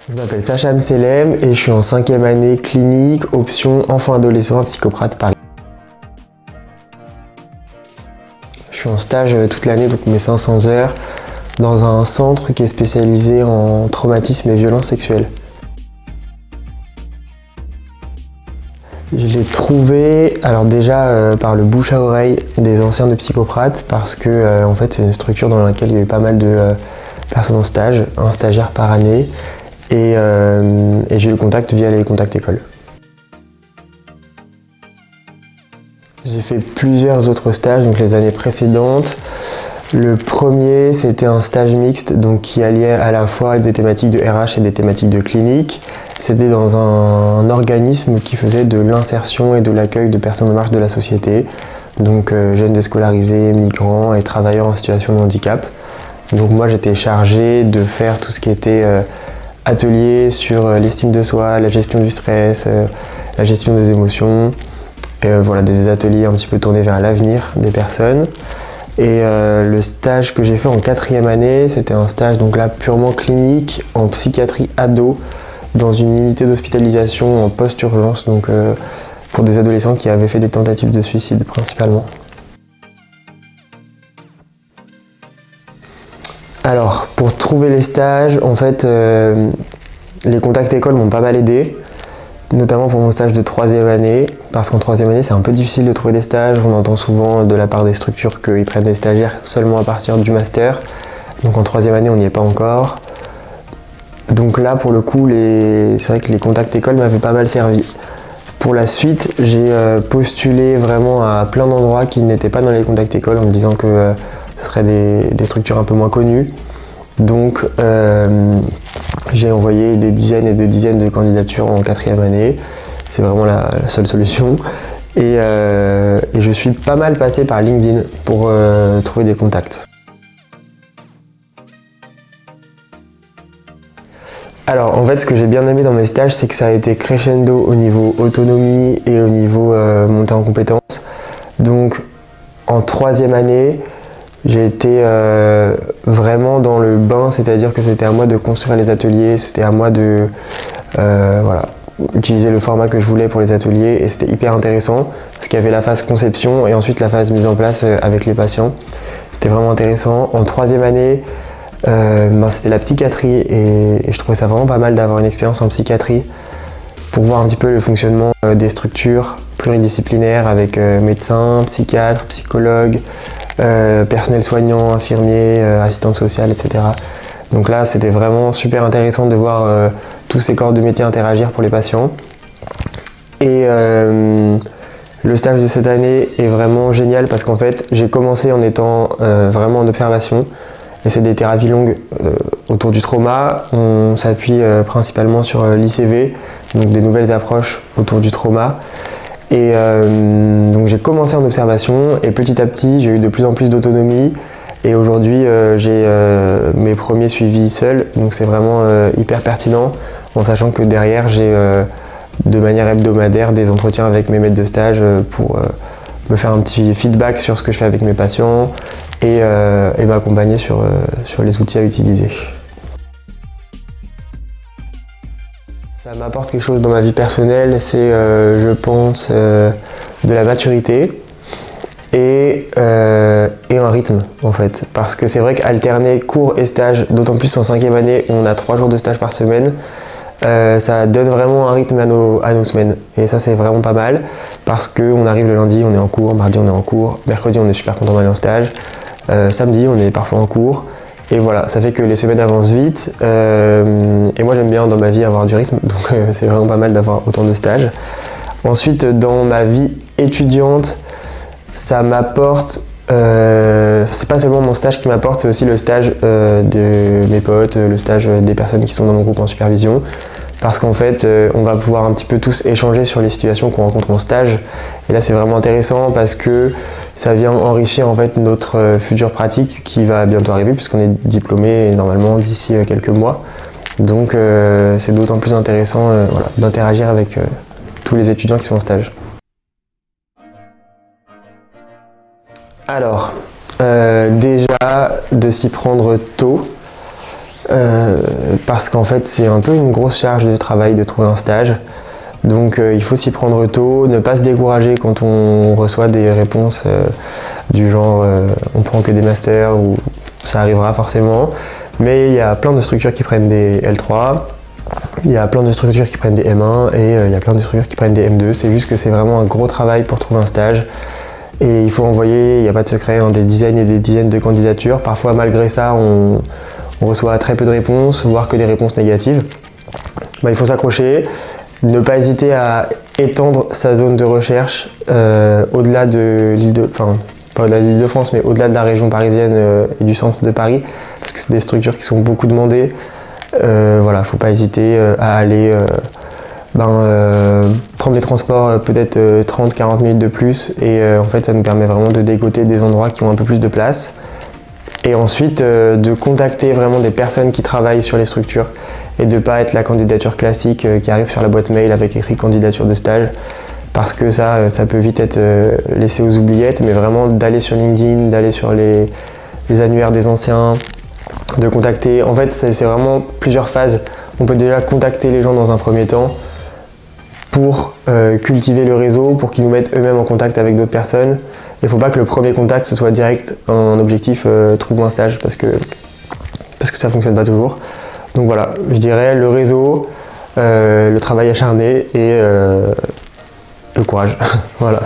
Je m'appelle Sacha Mselem et je suis en 5e année clinique, option enfant-adolescent à Psychoprate Paris. Je suis en stage toute l'année, donc mes 500 heures, dans un centre qui est spécialisé en traumatisme et violences sexuelles. Je l'ai trouvé, alors déjà par le bouche à oreille des anciens de Psychoprate, parce que en fait c'est une structure dans laquelle il y a eu pas mal de personnes en stage, un stagiaire par année, et j'ai eu le contact via les contacts écoles. J'ai fait plusieurs autres stages, donc les années précédentes. Le premier, c'était un stage mixte, donc qui alliait à la fois des thématiques de RH et des thématiques de clinique. C'était dans un organisme qui faisait de l'insertion et de l'accueil de personnes en marge de la société, donc jeunes déscolarisés, migrants et travailleurs en situation de handicap. Donc moi, j'étais chargé de faire tout ce qui était atelier sur l'estime de soi, la gestion du stress, la gestion des émotions. Voilà, des ateliers un petit peu tournés vers l'avenir des personnes. Et le stage que j'ai fait en 4e année, c'était un stage donc là purement clinique en psychiatrie ado dans une unité d'hospitalisation en post-urgence, donc pour des adolescents qui avaient fait des tentatives de suicide principalement. Alors, pour trouver les stages, en fait, les contacts écoles m'ont pas mal aidé, notamment pour mon stage de 3e année, parce qu'en 3e année, c'est un peu difficile de trouver des stages. On entend souvent de la part des structures qu'ils prennent des stagiaires seulement à partir du master. Donc en 3e année, on n'y est pas encore. Donc là, pour le coup, c'est vrai que les contacts écoles m'avaient pas mal servi. Pour la suite, j'ai postulé vraiment à plein d'endroits qui n'étaient pas dans les contacts écoles en me disant que ce seraient des structures un peu moins connues. Donc j'ai envoyé des dizaines et des dizaines de candidatures en 4e année. C'est vraiment la seule solution. Et je suis pas mal passé par LinkedIn pour trouver des contacts. Alors en fait, ce que j'ai bien aimé dans mes stages, c'est que ça a été crescendo au niveau autonomie et au niveau montée en compétences. Donc en 3e année, j'ai été vraiment dans le bain, c'est-à-dire que c'était à moi de construire les ateliers, c'était à moi de utiliser le format que je voulais pour les ateliers, et c'était hyper intéressant parce qu'il y avait la phase conception et ensuite la phase mise en place avec les patients. C'était vraiment intéressant. En 3e année, c'était la psychiatrie et je trouvais ça vraiment pas mal d'avoir une expérience en psychiatrie pour voir un petit peu le fonctionnement des structures pluridisciplinaires avec médecins, psychiatres, psychologues, personnel soignant, infirmiers, assistantes sociales, etc. Donc là, c'était vraiment super intéressant de voir tous ces corps de métier interagir pour les patients. Et le stage de cette année est vraiment génial parce qu'en fait, j'ai commencé en étant vraiment en observation. Et c'est des thérapies longues autour du trauma. On s'appuie principalement sur l'ICV, donc des nouvelles approches autour du trauma. Et donc j'ai commencé en observation et petit à petit j'ai eu de plus en plus d'autonomie et aujourd'hui j'ai mes premiers suivis seuls, donc c'est vraiment hyper pertinent en sachant que derrière j'ai de manière hebdomadaire des entretiens avec mes maîtres de stage pour me faire un petit feedback sur ce que je fais avec mes patients et m'accompagner sur les outils à utiliser. Ça m'apporte quelque chose dans ma vie personnelle, c'est je pense de la maturité et un rythme en fait. Parce que c'est vrai qu'alterner cours et stage, d'autant plus en 5e année où on a 3 jours de stage par semaine, ça donne vraiment un rythme à nos semaines. Et ça c'est vraiment pas mal parce qu'on arrive le lundi, on est en cours, mardi on est en cours, mercredi on est super content d'aller en stage, samedi on est parfois en cours. Et voilà, ça fait que les semaines avancent vite et moi j'aime bien dans ma vie avoir du rythme, donc c'est vraiment pas mal d'avoir autant de stages. Ensuite, dans ma vie étudiante, ça m'apporte, c'est pas seulement mon stage qui m'apporte, c'est aussi le stage de mes potes, le stage des personnes qui sont dans mon groupe en supervision. Parce qu'en fait, on va pouvoir un petit peu tous échanger sur les situations qu'on rencontre en stage. Et là, c'est vraiment intéressant parce que ça vient enrichir en fait notre future pratique qui va bientôt arriver puisqu'on est diplômé normalement d'ici quelques mois. Donc, c'est d'autant plus intéressant d'interagir avec tous les étudiants qui sont en stage. Alors, déjà de s'y prendre tôt. parce qu'en fait c'est un peu une grosse charge de travail de trouver un stage. Donc il faut s'y prendre tôt, ne pas se décourager quand on reçoit des réponses du genre on prend que des masters ou ça arrivera forcément. Mais il y a plein de structures qui prennent des L3, il y a plein de structures qui prennent des M1 et il y a plein de structures qui prennent des M2. C'est juste que c'est vraiment un gros travail pour trouver un stage. Et il faut envoyer, il n'y a pas de secret, des dizaines et des dizaines de candidatures. Parfois malgré ça on reçoit très peu de réponses, voire que des réponses négatives. Il faut s'accrocher. Ne pas hésiter à étendre sa zone de recherche au-delà de l'île de... Enfin, pas au-delà de l'île de France, mais au-delà de la région parisienne et du centre de Paris, parce que c'est des structures qui sont beaucoup demandées. Voilà, faut pas hésiter à aller prendre les transports peut-être 30-40 minutes de plus, et en fait ça nous permet vraiment de dégoter des endroits qui ont un peu plus de place. Et ensuite de contacter vraiment des personnes qui travaillent sur les structures et de ne pas être la candidature classique qui arrive sur la boîte mail avec écrit candidature de stage, parce que ça peut vite être laissé aux oubliettes, mais vraiment d'aller sur LinkedIn, d'aller sur les annuaires des anciens, de contacter. En fait c'est vraiment plusieurs phases. On peut déjà contacter les gens dans un premier temps pour cultiver le réseau, pour qu'ils nous mettent eux-mêmes en contact avec d'autres personnes. Il ne faut pas que le premier contact ce soit direct un objectif trouve un stage, parce que ça ne fonctionne pas toujours. Donc voilà, je dirais le réseau, le travail acharné et le courage. Voilà.